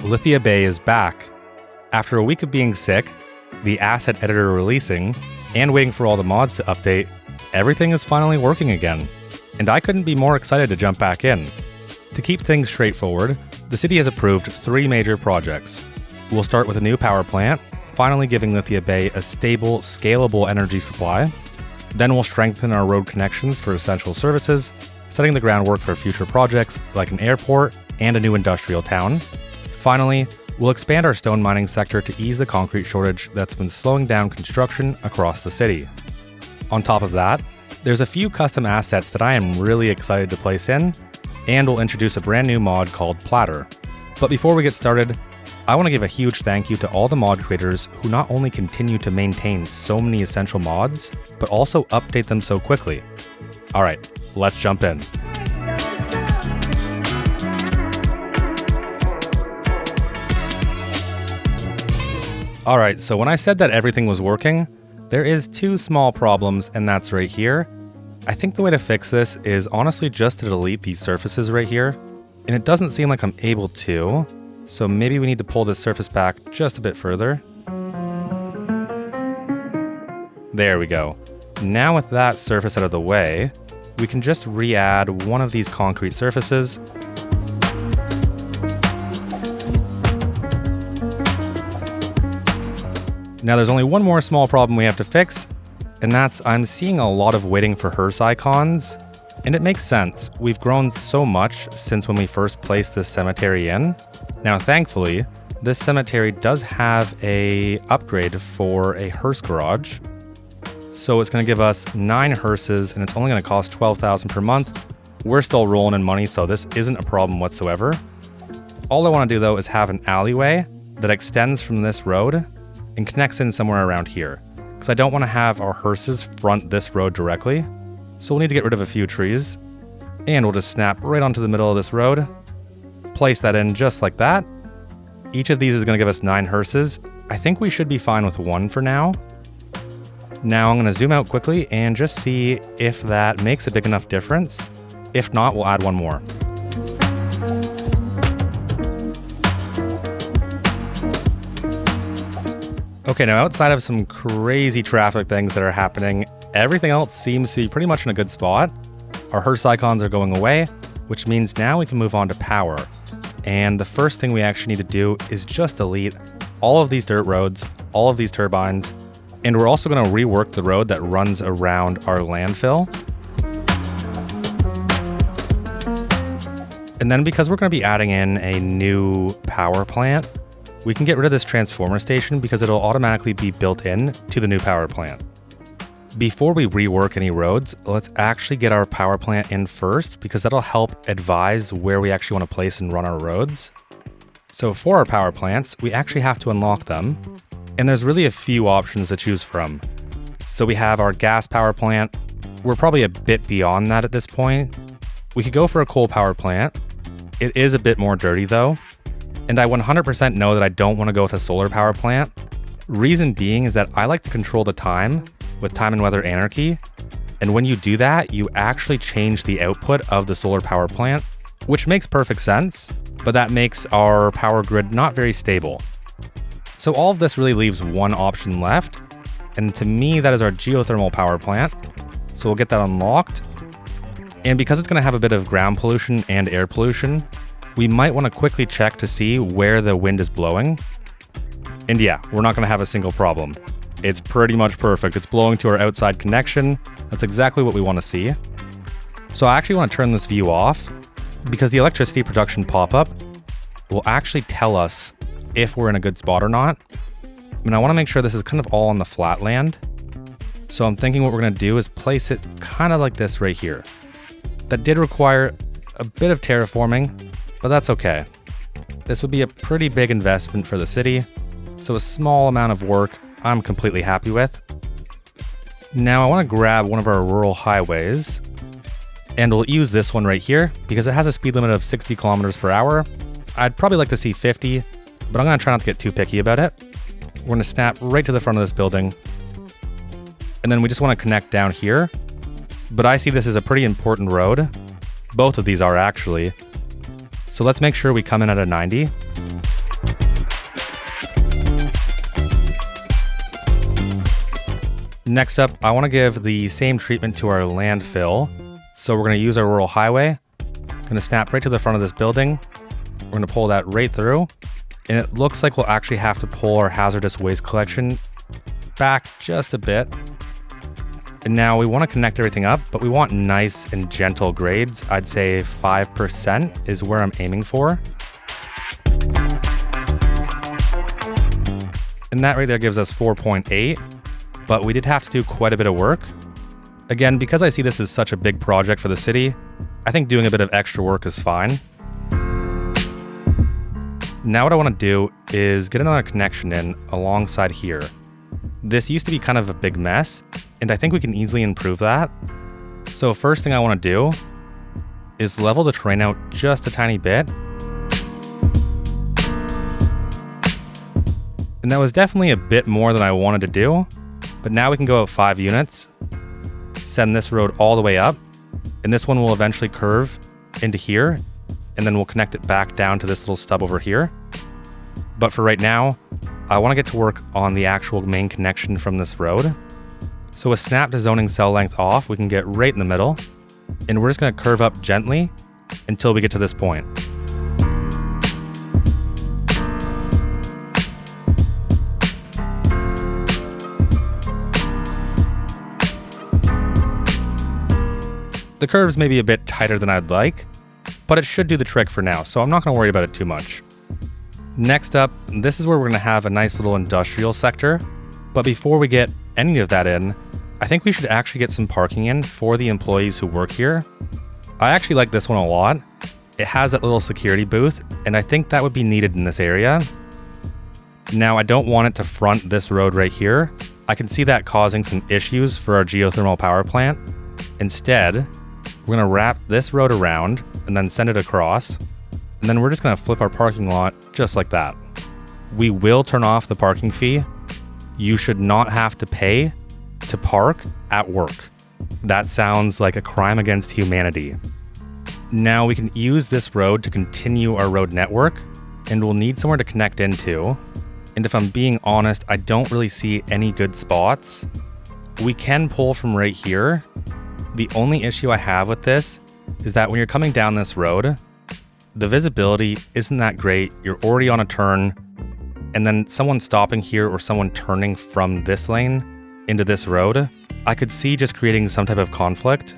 Lithia Bay is back. After a week of being sick, the asset editor releasing, and waiting for all the mods to update, everything is finally working again. And I couldn't be more excited to jump back in. To keep things straightforward, the city has approved 3 major projects. We'll start with a new power plant, finally giving Lithia Bay a stable, scalable energy supply. Then we'll strengthen our road connections for essential services, setting the groundwork for future projects like an airport and a new industrial town. Finally, we'll expand our stone mining sector to ease the concrete shortage that's been slowing down construction across the city. On top of that, there's a few custom assets that I am really excited to place in, and we'll introduce a brand new mod called Platter. But before we get started, I want to give a huge thank you to all the mod creators who not only continue to maintain so many essential mods, but also update them so quickly. Alright, let's jump in. Alright, so when I said that everything was working, there is 2 small problems, and that's right here. I think the way to fix this is honestly just to delete these surfaces right here, and it doesn't seem like I'm able to, so maybe we need to pull this surface back just a bit further. There we go. Now with that surface out of the way, we can just re-add one of these concrete surfaces. Now there's only one more small problem we have to fix, and that's I'm seeing a lot of waiting for hearse icons, and it makes sense. We've grown so much since when we first placed this cemetery in. Now thankfully, this cemetery does have a upgrade for a hearse garage, so it's going to give us 9 hearses, and it's only going to cost $12,000 per month. We're still rolling in money, so this isn't a problem whatsoever. All I want to do though is have an alleyway that extends from this road and connects in somewhere around here, because I don't want to have our hearses front this road directly. So we'll need to get rid of a few trees, and we'll just snap right onto the middle of this road, place that in just like that. Each of these is going to give us 9 hearses. I think we should be fine with 1 for now. Now I'm going to zoom out quickly and just see if that makes a big enough difference. If not, we'll add 1 more. Okay, now outside of some crazy traffic things that are happening, everything else seems to be pretty much in a good spot. Our hearse icons are going away, which means now we can move on to power. And the first thing we actually need to do is just delete all of these dirt roads, all of these turbines, and we're also going to rework the road that runs around our landfill. And then because we're going to be adding in a new power plant, we can get rid of this transformer station because it'll automatically be built in to the new power plant. Before we rework any roads, let's actually get our power plant in first because that'll help advise where we actually want to place and run our roads. So for our power plants, we actually have to unlock them, and there's really a few options to choose from. So we have our gas power plant. We're probably a bit beyond that at this point. We could go for a coal power plant. It is a bit more dirty though. And I 100% know that I don't want to go with a solar power plant. Reason being is that I like to control the time with time and weather anarchy. And when you do that, you actually change the output of the solar power plant, which makes perfect sense, but that makes our power grid not very stable. So all of this really leaves one option left. And to me, that is our geothermal power plant. So we'll get that unlocked. And because it's going to have a bit of ground pollution and air pollution, we might want to quickly check to see where the wind is blowing. And yeah, we're not going to have a single problem. It's pretty much perfect. It's blowing to our outside connection. That's exactly what we want to see. So I actually want to turn this view off because the electricity production pop-up will actually tell us if we're in a good spot or not. And I want to make sure this is kind of all on the flat land. So I'm thinking what we're going to do is place it kind of like this right here. That did require a bit of terraforming, but that's okay. This would be a pretty big investment for the city, so a small amount of work I'm completely happy with. Now I want to grab one of our rural highways, and we'll use this one right here because it has a speed limit of 60 kilometers per hour. I'd probably like to see 50, but I'm going to try not to get too picky about it. We're going to snap right to the front of this building, and then we just want to connect down here. But I see this as a pretty important road. Both of these are actually. So let's make sure we come in at a 90. Next up, I want to give the same treatment to our landfill. So we're going to use our rural highway. Going to snap right to the front of this building. We're going to pull that right through. And it looks like we'll actually have to pull our hazardous waste collection back just a bit. And now we want to connect everything up, but we want nice and gentle grades. I'd say 5% is where I'm aiming for. And that right there gives us 4.8, but we did have to do quite a bit of work. Again, because I see this as such a big project for the city, I think doing a bit of extra work is fine. Now what I want to do is get another connection in alongside here. This used to be kind of a big mess, and I think we can easily improve that. So first thing I want to do is level the terrain out just a tiny bit. And that was definitely a bit more than I wanted to do, but now we can go out 5 units, send this road all the way up, and this one will eventually curve into here, and then we'll connect it back down to this little stub over here. But for right now, I want to get to work on the actual main connection from this road. So with snap to zoning cell length off, we can get right in the middle, and we're just going to curve up gently until we get to this point. The curves may be a bit tighter than I'd like, but it should do the trick for now, so I'm not going to worry about it too much. Next up, this is where we're going to have a nice little industrial sector, but before we get any of that in, I think we should actually get some parking in for the employees who work here. I actually like this one a lot. It has that little security booth, and I think that would be needed in this area. Now, I don't want it to front this road right here. I can see that causing some issues for our geothermal power plant. Instead, we're going to wrap this road around and then send it across. And then we're just going to flip our parking lot just like that. We will turn off the parking fee. You should not have to pay to park at work. That sounds like a crime against humanity. Now we can use this road to continue our road network, and we'll need somewhere to connect into. And if I'm being honest, I don't really see any good spots. We can pull from right here. The only issue I have with this is that when you're coming down this road, the visibility isn't that great. You're already on a turn, and then someone stopping here or someone turning from this lane into this road, I could see just creating some type of conflict.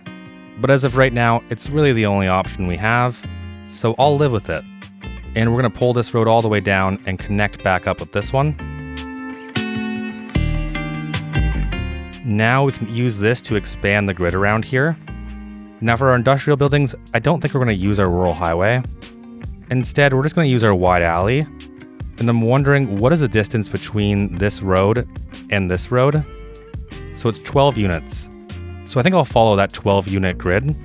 But as of right now, it's really the only option we have, so I'll live with it. And we're going to pull this road all the way down and connect back up with this one. Now we can use this to expand the grid around here. Now for our industrial buildings, I don't think we're going to use our rural highway. Instead, we're just going to use our wide alley. And I'm wondering, what is the distance between this road and this road? So it's 12 units. So I think I'll follow that 12 unit grid.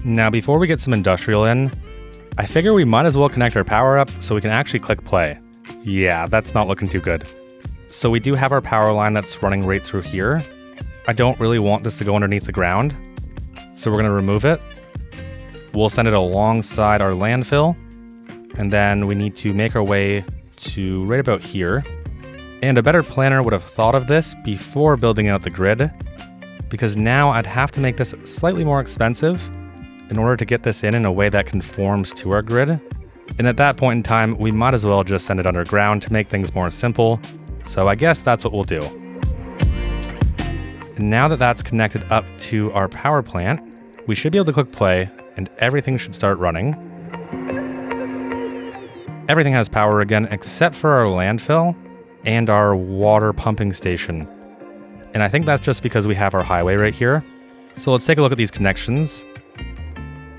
Now before we get some industrial in, I figure we might as well connect our power up so we can actually click play. Yeah, that's not looking too good. So we do have our power line that's running right through here. I don't really want this to go underneath the ground, so we're going to remove it. We'll send it alongside our landfill, and then we need to make our way to right about here. And a better planner would have thought of this before building out the grid, because now I'd have to make this slightly more expensive in order to get this in a way that conforms to our grid. And at that point in time, we might as well just send it underground to make things more simple. So I guess that's what we'll do. And now that that's connected up to our power plant, we should be able to click play and everything should start running. Everything has power again except for our landfill and our water pumping station. And I think that's just because we have our highway right here. So let's take a look at these connections.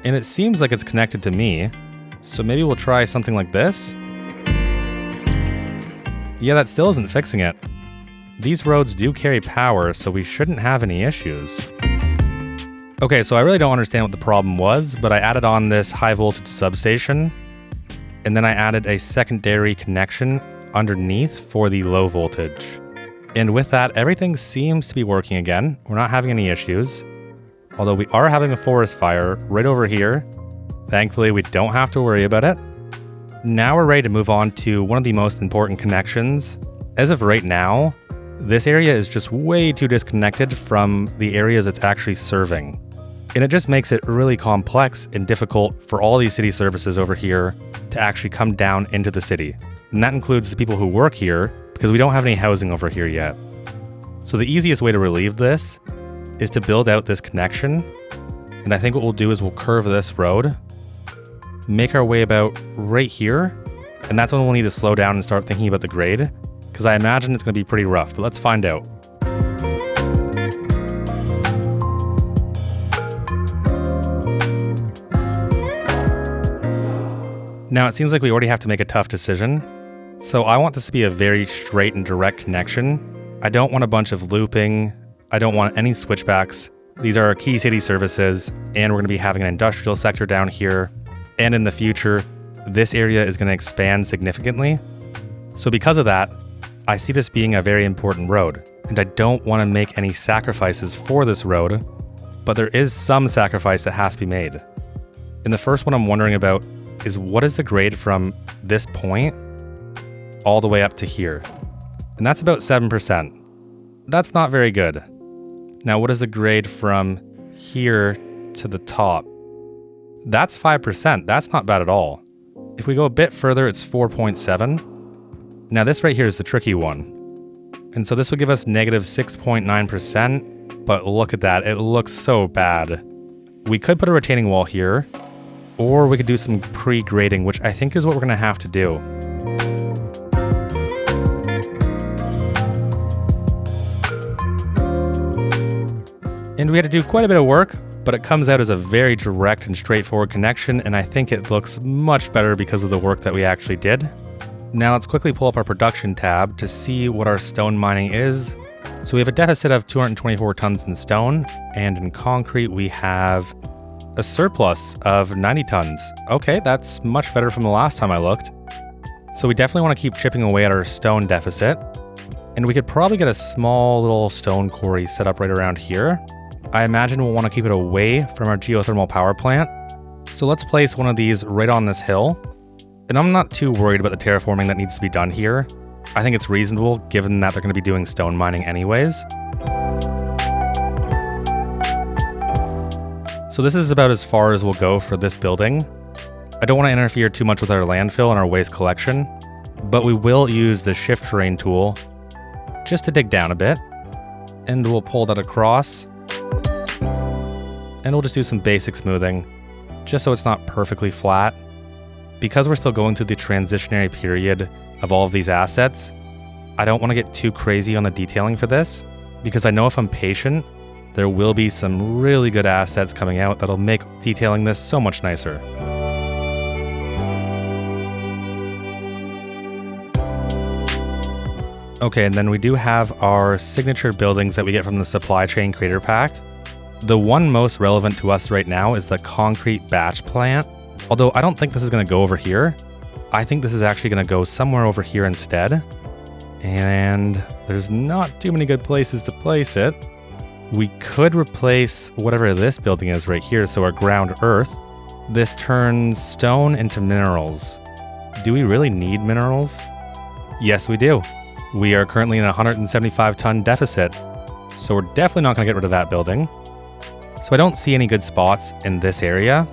And it seems like it's connected to me. So maybe we'll try something like this. Yeah, that still isn't fixing it. These roads do carry power, so we shouldn't have any issues. Okay, so I really don't understand what the problem was, but I added on this high voltage substation, and then I added a secondary connection underneath for the low voltage. And with that, everything seems to be working again. We're not having any issues. Although we are having a forest fire right over here. Thankfully, we don't have to worry about it. Now we're ready to move on to one of the most important connections. As of right now, this area is just way too disconnected from the areas it's actually serving. And it just makes it really complex and difficult for all these city services over here to actually come down into the city. And that includes the people who work here, because we don't have any housing over here yet. So the easiest way to relieve this is to build out this connection. And I think what we'll do is we'll curve this road, make our way about right here. And that's when we'll need to slow down and start thinking about the grade, because I imagine it's going to be pretty rough, but let's find out. Now it seems like we already have to make a tough decision. So I want this to be a very straight and direct connection. I don't want a bunch of looping. I don't want any switchbacks. These are our key city services, and we're going to be having an industrial sector down here. And in the future, this area is going to expand significantly. So because of that, I see this being a very important road, and I don't want to make any sacrifices for this road, but there is some sacrifice that has to be made. And the first one I'm wondering about is what is the grade from this point all the way up to here? And that's about 7%. That's not very good. Now, what is the grade from here to the top? That's 5%. That's not bad at all. If we go a bit further, it's 4.7. Now, this right here is the tricky one. And so this would give us negative 6.9%, but look at that. It looks so bad. We could put a retaining wall here, or we could do some pre-grading, which I think is what we're going to have to do. And we had to do quite a bit of work, but it comes out as a very direct and straightforward connection, and I think it looks much better because of the work that we actually did. Now let's quickly pull up our production tab to see what our stone mining is. So we have a deficit of 224 tons in stone, and in concrete we have a surplus of 90 tons. Okay, that's much better from the last time I looked. So we definitely want to keep chipping away at our stone deficit. And we could probably get a small little stone quarry set up right around here. I imagine we'll want to keep it away from our geothermal power plant. So let's place one of these right on this hill. And I'm not too worried about the terraforming that needs to be done here. I think it's reasonable given that they're going to be doing stone mining anyways. So this is about as far as we'll go for this building. I don't want to interfere too much with our landfill and our waste collection, but we will use the shift terrain tool just to dig down a bit. And we'll pull that across. And we'll just do some basic smoothing, just so it's not perfectly flat. Because we're still going through the transitionary period of all of these assets, I don't want to get too crazy on the detailing for this, because I know if I'm patient, there will be some really good assets coming out that'll make detailing this so much nicer. Okay, and then we do have our signature buildings that we get from the supply chain creator pack. The one most relevant to us right now is the concrete batch plant. Although I don't think this is going to go over here. I think this is actually going to go somewhere over here instead. And there's not too many good places to place it. We could replace whatever this building is right here, so our ground earth. This turns stone into minerals. Do we really need minerals? Yes, we do. We are currently in a 175-ton deficit, so we're definitely not going to get rid of that building. So I don't see any good spots in this area,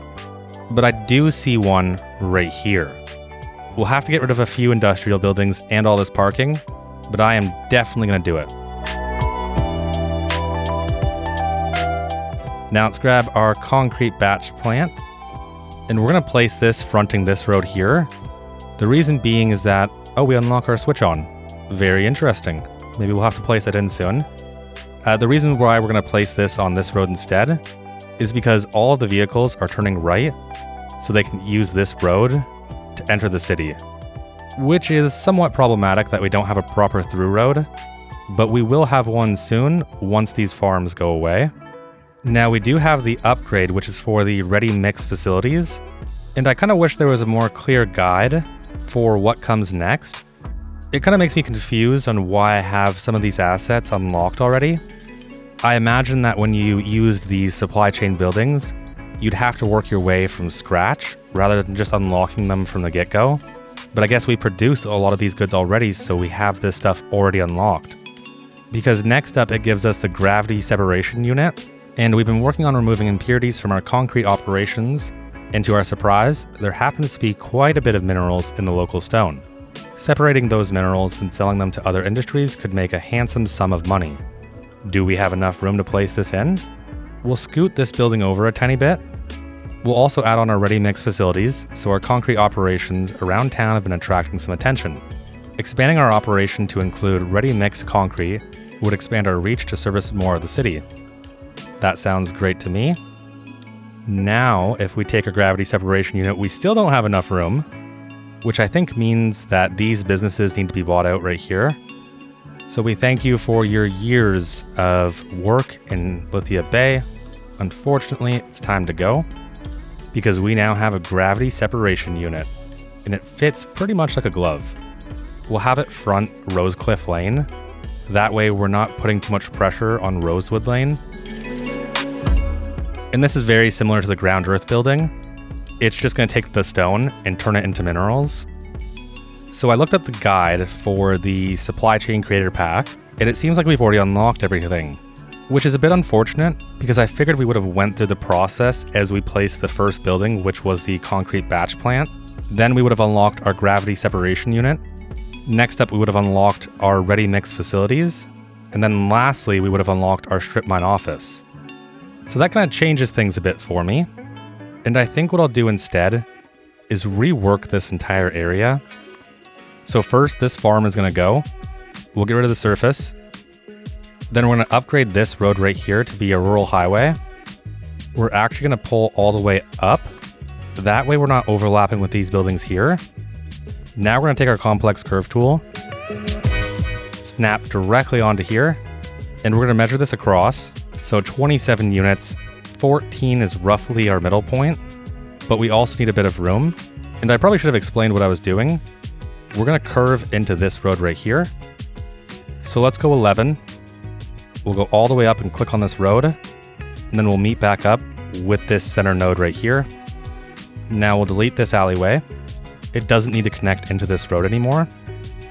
but I do see one right here. We'll have to get rid of a few industrial buildings and all this parking, but I am definitely going to do it. Now let's grab our concrete batch plant, and we're going to place this fronting this road here. The reason being is that, oh, we unlock our switch on. Very interesting. Maybe we'll have to place that in soon. The reason why we're going to place this on this road instead is because all of the vehicles are turning right, so they can use this road to enter the city, which is somewhat problematic that we don't have a proper through road, but we will have one soon once these farms go away. Now we do have the upgrade, which is for the ready mix facilities, and I kind of wish there was a more clear guide for what comes next. It kind of makes me confused on why I have some of these assets unlocked already. I imagine that when you used these supply chain buildings, you'd have to work your way from scratch rather than just unlocking them from the get-go. But I guess we produced a lot of these goods already, so we have this stuff already unlocked. Because next up, it gives us the gravity separation unit, and we've been working on removing impurities from our concrete operations, and to our surprise, there happens to be quite a bit of minerals in the local stone. Separating those minerals and selling them to other industries could make a handsome sum of money. Do we have enough room to place this in? We'll scoot this building over a tiny bit. We'll also add on our ready-mix facilities, so our concrete operations around town have been attracting some attention. Expanding our operation to include ready-mix concrete would expand our reach to service more of the city. That sounds great to me. Now, if we take a gravity separation unit, we still don't have enough room, which I think means that these businesses need to be bought out right here. So we thank you for your years of work in Lithia Bay. Unfortunately, it's time to go, because we now have a gravity separation unit, and it fits pretty much like a glove. We'll have it front Rosecliff Lane. That way we're not putting too much pressure on Rosewood Lane. And this is very similar to the ground earth building. It's just going to take the stone and turn it into minerals. So I looked at the guide for the supply chain creator pack, and it seems like we've already unlocked everything, which is a bit unfortunate because I figured we would have went through the process as we placed the first building, which was the concrete batch plant. Then we would have unlocked our gravity separation unit. Next up, we would have unlocked our ready-mix facilities. And then lastly, we would have unlocked our strip mine office. So that kind of changes things a bit for me. And I think what I'll do instead is rework this entire area. So first, this farm is going to go. We'll get rid of the surface. Then we're going to upgrade this road right here to be a rural highway. We're actually going to pull all the way up. That way we're not overlapping with these buildings here. Now we're going to take our complex curve tool, snap directly onto here, and we're going to measure this across. So 27 units, 14 is roughly our middle point, but we also need a bit of room. And I probably should have explained what I was doing. We're going to curve into this road right here. So let's go 11. We'll go all the way up and click on this road, and then we'll meet back up with this center node right here. Now we'll delete this alleyway. It doesn't need to connect into this road anymore.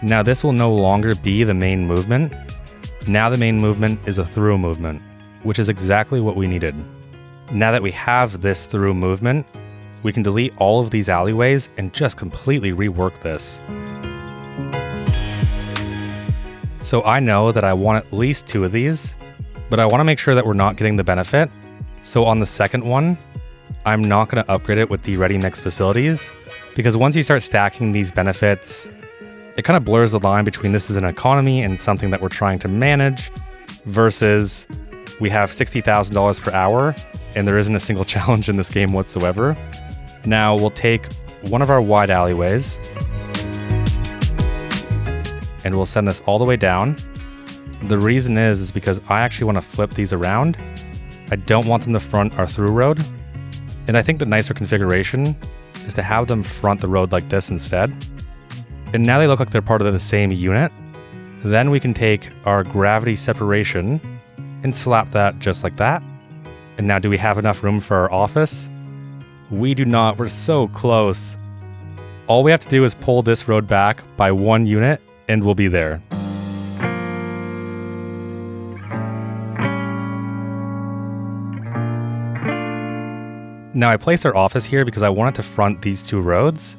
Now this will no longer be the main movement. Now the main movement is a through movement, which is exactly what we needed. Now that we have this through movement, we can delete all of these alleyways and just completely rework this. So I know that I want at least 2 of these, but I want to make sure that we're not getting the benefit. So on the second one, I'm not going to upgrade it with the ready-mix facilities, because once you start stacking these benefits, it kind of blurs the line between this is an economy and something that we're trying to manage versus we have $60,000 per hour and there isn't a single challenge in this game whatsoever. Now we'll take one of our wide alleyways and we'll send this all the way down. The reason is because I actually want to flip these around. I don't want them to front our through road. And I think the nicer configuration is to have them front the road like this instead. And now they look like they're part of the same unit. Then we can take our gravity separation and slap that just like that. And now do we have enough room for our office? We do not. We're so close. All we have to do is pull this road back by 1 unit and we'll be there. Now I placed our office here because I wanted to front these 2 roads,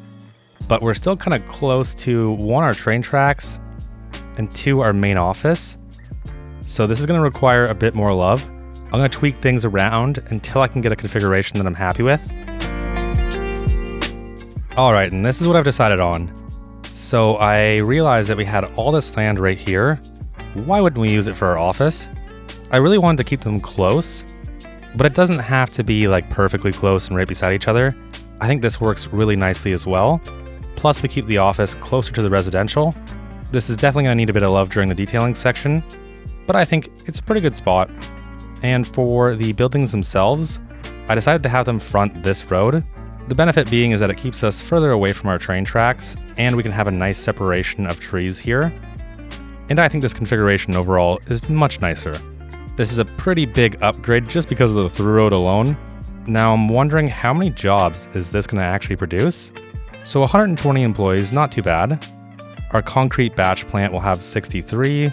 but we're still kind of close to 1, our train tracks, and 2, our main office. So this is going to require a bit more love. I'm going to tweak things around until I can get a configuration that I'm happy with. All right, and this is what I've decided on. So I realized that we had all this land right here. Why wouldn't we use it for our office? I really wanted to keep them close, but it doesn't have to be like perfectly close and right beside each other. I think this works really nicely as well. Plus we keep the office closer to the residential. This is definitely going to need a bit of love during the detailing section, but I think it's a pretty good spot. And for the buildings themselves, I decided to have them front this road. The benefit being is that it keeps us further away from our train tracks, and we can have a nice separation of trees here. And I think this configuration overall is much nicer. This is a pretty big upgrade just because of the through road alone, Now I'm wondering how many jobs is this going to actually produce? So 120 employees, not too bad. Our concrete batch plant will have 63.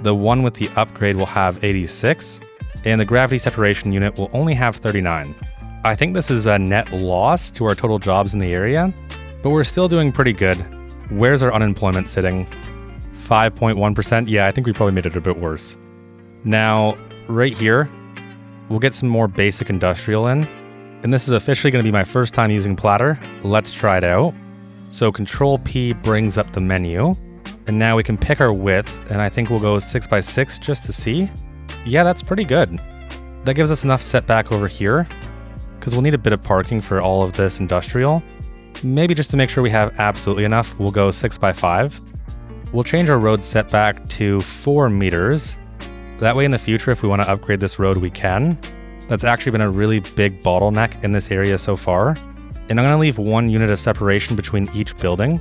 The one with the upgrade will have 86. And the gravity separation unit will only have 39. I think this is a net loss to our total jobs in the area, but we're still doing pretty good. Where's our unemployment sitting? 5.1%? Yeah, I think we probably made it a bit worse. Now, right here, we'll get some more basic industrial in. And this is officially going to be my first time using Platter. Let's try it out. So Control P brings up the menu. And now we can pick our width, and I think we'll go 6x6 just to see. Yeah, that's pretty good. That gives us enough setback over here, because we'll need a bit of parking for all of this industrial. Maybe just to make sure we have absolutely enough, we'll go 6x5. We'll change our road setback to 4 meters. That way in the future, if we want to upgrade this road, we can. That's actually been a really big bottleneck in this area so far. And I'm going to leave 1 unit of separation between each building.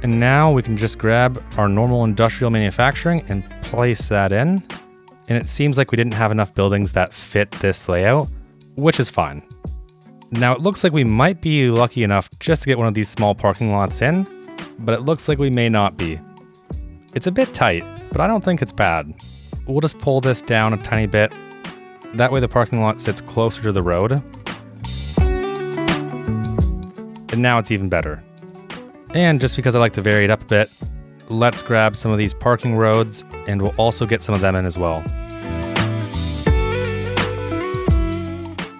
And now we can just grab our normal industrial manufacturing and place that in. And it seems like we didn't have enough buildings that fit this layout, which is fine. Now it looks like we might be lucky enough just to get one of these small parking lots in, but it looks like we may not be. It's a bit tight, but I don't think it's bad. We'll just pull this down a tiny bit. That way the parking lot sits closer to the road. And now it's even better. And just because I like to vary it up a bit, let's grab some of these parking roads and we'll also get some of them in as well.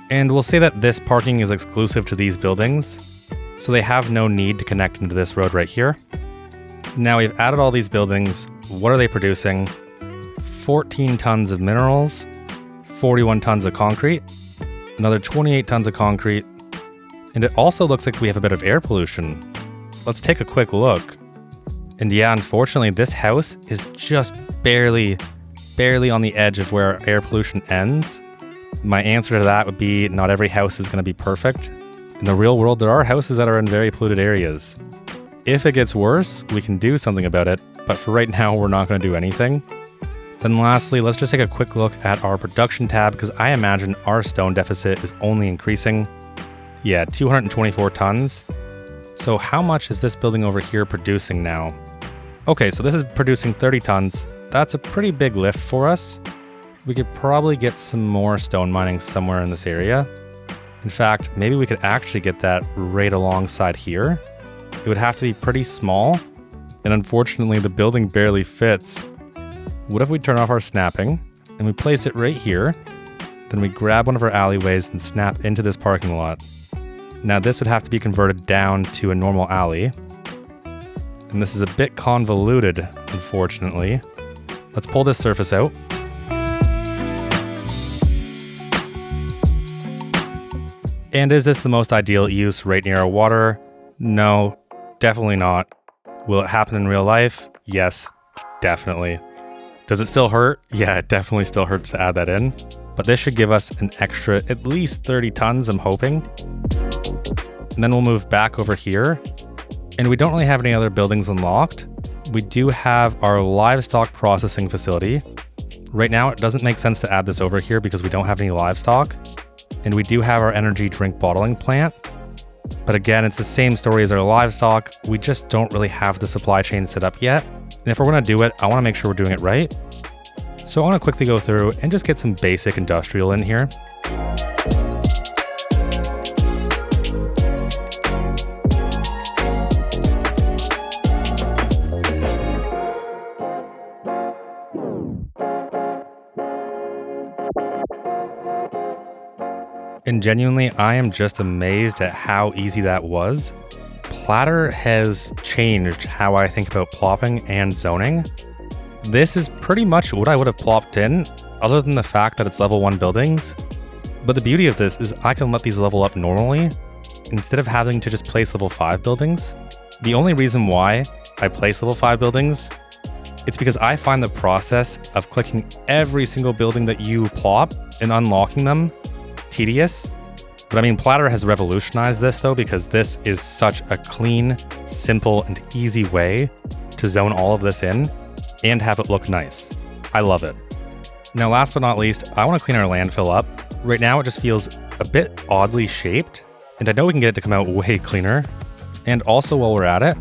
And we'll say that this parking is exclusive to these buildings, so they have no need to connect into this road right here. Now we've added all these buildings. What are they producing? 14 tons of minerals, 41 tons of concrete, another 28 tons of concrete, and it also looks like we have a bit of air pollution. Let's take a quick look. And yeah, unfortunately, this house is just barely on the edge of where air pollution ends. My answer to that would be not every house is going to be perfect. In the real world, there are houses that are in very polluted areas. If it gets worse, we can do something about it, but for right now, we're not going to do anything. Then lastly, let's just take a quick look at our production tab, because I imagine our stone deficit is only increasing. Yeah, 224 tons. So how much is this building over here producing now? Okay, so this is producing 30 tons. That's a pretty big lift for us. We could probably get some more stone mining somewhere in this area. In fact, maybe we could actually get that right alongside here. It would have to be pretty small, and unfortunately the building barely fits. What if we turn off our snapping, and we place it right here, then we grab one of our alleyways and snap into this parking lot. Now this would have to be converted down to a normal alley, and this is a bit convoluted, unfortunately. Let's pull this surface out. And is this the most ideal use right near our water? No, definitely not. Will it happen in real life? Yes, definitely. Does it still hurt? Yeah, it definitely still hurts to add that in. But this should give us an extra at least 30 tons, I'm hoping. And then we'll move back over here. And we don't really have any other buildings unlocked. We do have our livestock processing facility. Right now, it doesn't make sense to add this over here because we don't have any livestock. And we do have our energy drink bottling plant. But again, it's the same story as our livestock. We just don't really have the supply chain set up yet. And if we're going to do it, I want to make sure we're doing it right. So I want to quickly go through and just get some basic industrial in here. And genuinely, I am just amazed at how easy that was. Platter has changed how I think about plopping and zoning. This is pretty much what I would have plopped in, other than the fact that it's level 1 buildings. But the beauty of this is I can let these level up normally, instead of having to just place level 5 buildings. The only reason why I place level 5 buildings, it's because I find the process of clicking every single building that you plop and unlocking them tedious. But I mean, Platter has revolutionized this though, because this is such a clean, simple, and easy way to zone all of this in and have it look nice. I love it. Now, last but not least, I want to clean our landfill up. Right now, it just feels a bit oddly shaped, and I know we can get it to come out way cleaner. And also while we're at it,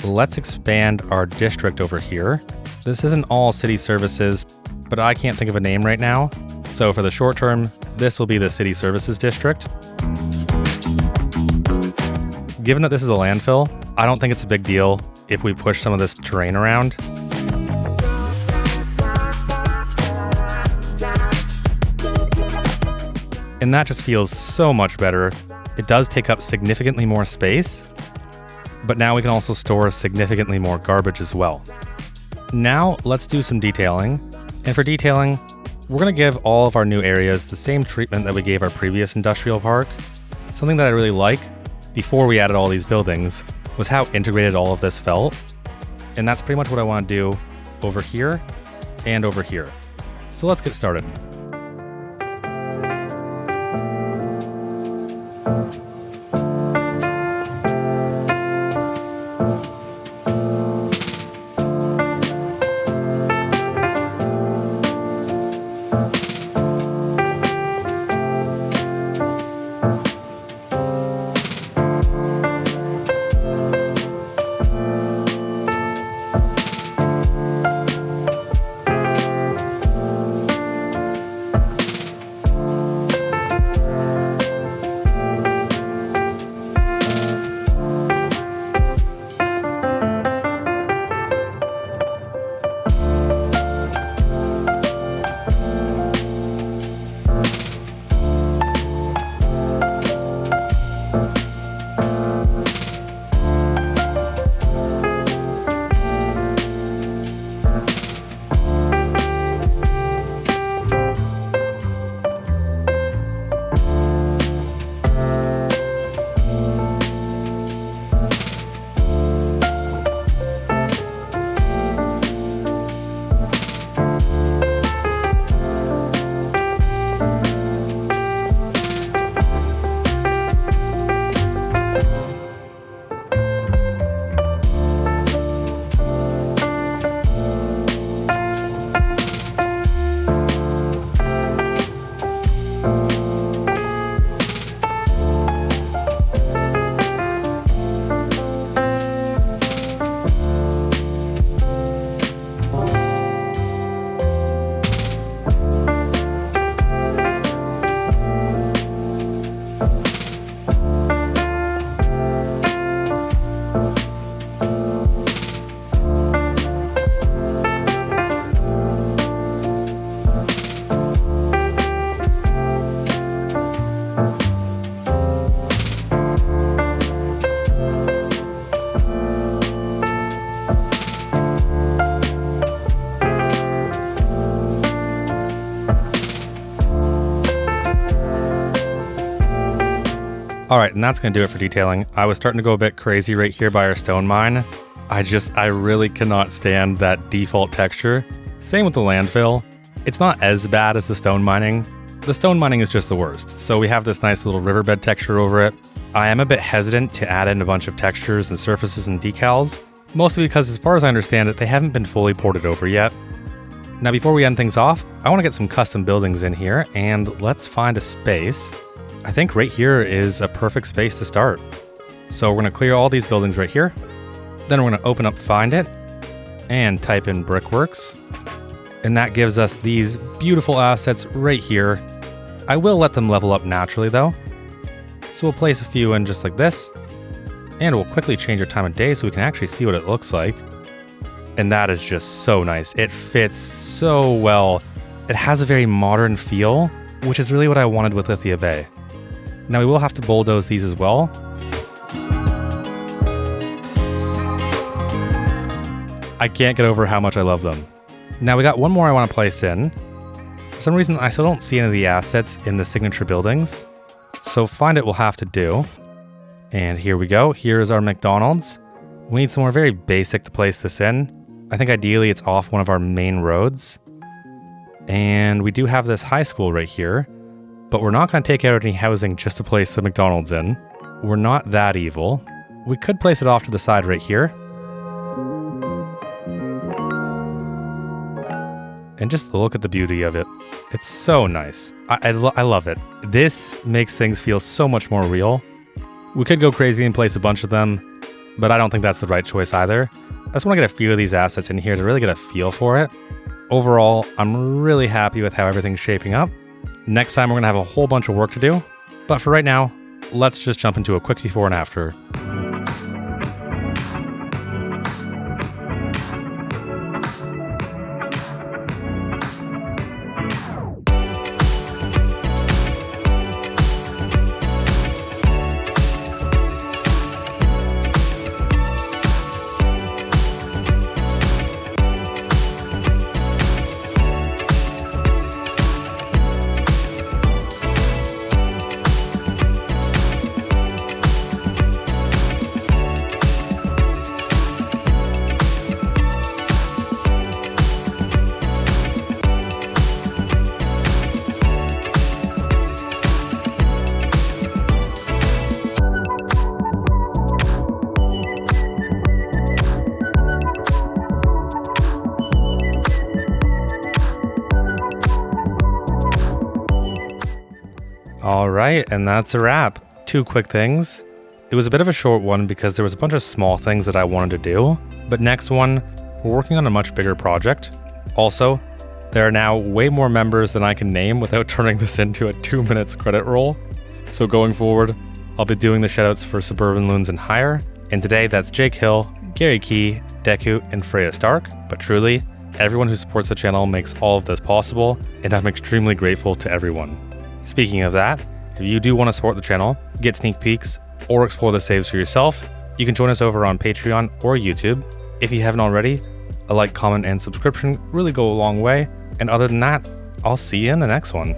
let's expand our district over here. This isn't all city services, but I can't think of a name right now. So for the short term, this will be the city services district. Given that this is a landfill, I don't think it's a big deal if we push some of this terrain around. And that just feels so much better. It does take up significantly more space, but now we can also store significantly more garbage as well. Now let's do some detailing. And for detailing, we're going to give all of our new areas the same treatment that we gave our previous industrial park. Something that I really like before we added all these buildings was how integrated all of this felt. And that's pretty much what I want to do over here and over here. So let's get started. All right, and that's gonna do it for detailing. I was starting to go a bit crazy right here by our stone mine. I really cannot stand that default texture. Same with the landfill. It's not as bad as the stone mining. The stone mining is just the worst. So we have this nice little riverbed texture over it. I am a bit hesitant to add in a bunch of textures and surfaces and decals, mostly because as far as I understand it, they haven't been fully ported over yet. Now before we end things off, I wanna get some custom buildings in here, and let's find a space. I think right here is a perfect space to start. So we're gonna clear all these buildings right here. Then we're gonna open up Find It and type in Brickworks. And that gives us these beautiful assets right here. I will let them level up naturally though. So we'll place a few in just like this. And we'll quickly change our time of day so we can actually see what it looks like. And that is just so nice. It fits so well. It has a very modern feel, which is really what I wanted with Lithia Bay. Now we will have to bulldoze these as well. I can't get over how much I love them. Now we got one more I want to place in. For some reason, I still don't see any of the assets in the signature buildings. So Find It will have to do. And here we go. Here's our McDonald's. We need somewhere very basic to place this in. I think ideally it's off one of our main roads. And we do have this high school right here. But we're not going to take out any housing just to place the McDonald's in. We're not that evil. We could place it off to the side right here. and just look at the beauty of it. It's so nice. I love it. This makes things feel so much more real. We could go crazy and place a bunch of them, but I don't think that's the right choice either. I just want to get a few of these assets in here to really get a feel for it. Overall, I'm really happy with how everything's shaping up. Next time we're going to have a whole bunch of work to do, but for right now, let's just jump into a quick before and after. All right, and that's a wrap. 2 quick things. It was a bit of a short one because there was a bunch of small things that I wanted to do, but next one, we're working on a much bigger project. Also, there are now way more members than I can name without turning this into a 2 minutes credit roll. So going forward, I'll be doing the shoutouts for Suburban Loons and Hire, and today that's Jake Hill, Gary Key, Deku, and Freya Stark, but truly, everyone who supports the channel makes all of this possible, and I'm extremely grateful to everyone. Speaking of that, if you do want to support the channel, get sneak peeks, or explore the saves for yourself, you can join us over on Patreon or YouTube. If you haven't already, a like, comment, and subscription really go a long way. And other than that, I'll see you in the next one.